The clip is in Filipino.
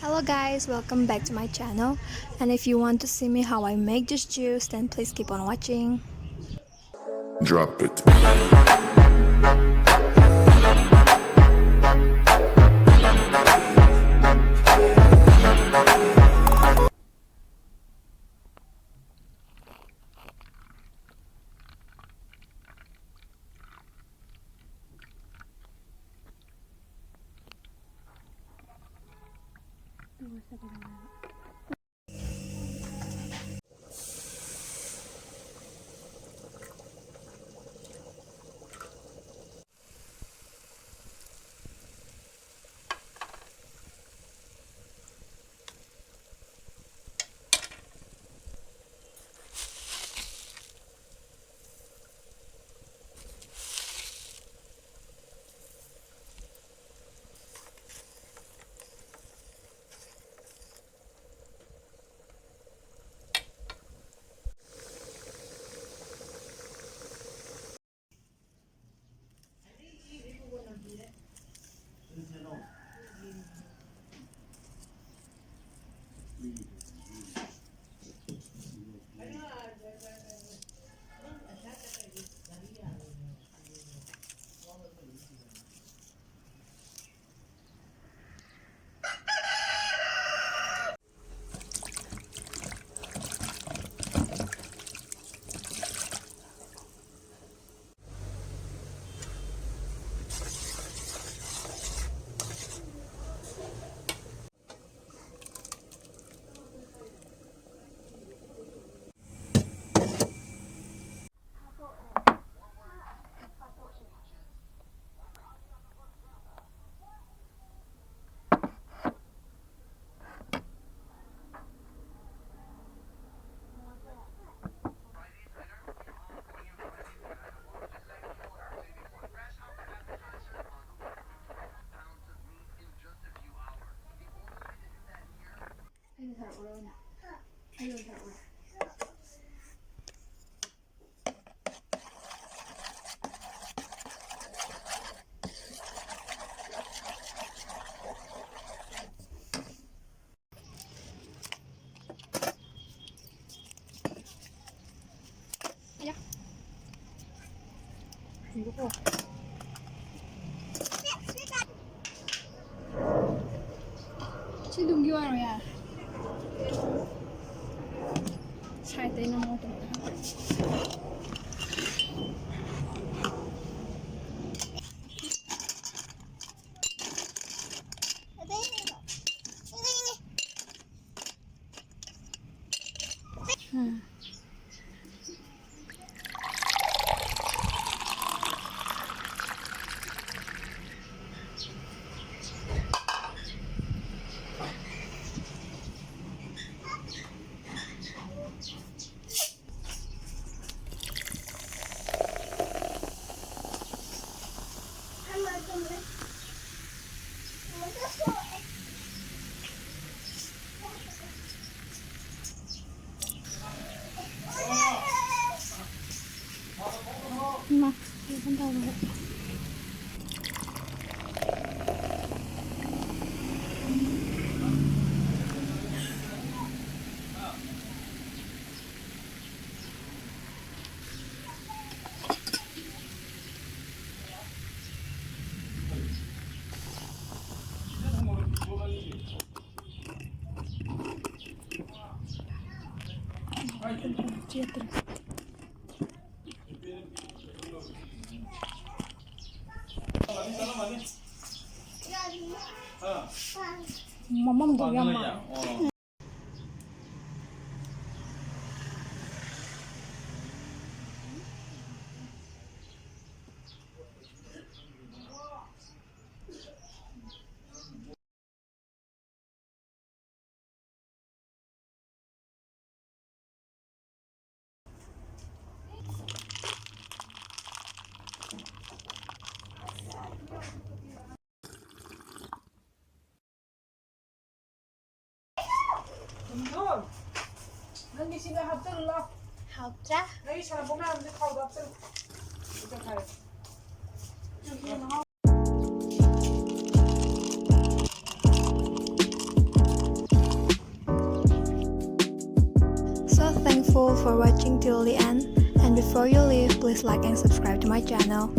Hello guys, welcome back to my channel, and if you want to see me how I make this juice, then please keep on watching. Drop it. Chị đừng yêu rồi à? Sai tay nó mua tụi mà con tàu rồi. Chia từ mama mau yang Nanti sini hasil lah. Hautra. Nanti sana pun nanti kau hasil. Kita kaya. for watching till the end. And before you leave, please like and subscribe to my channel.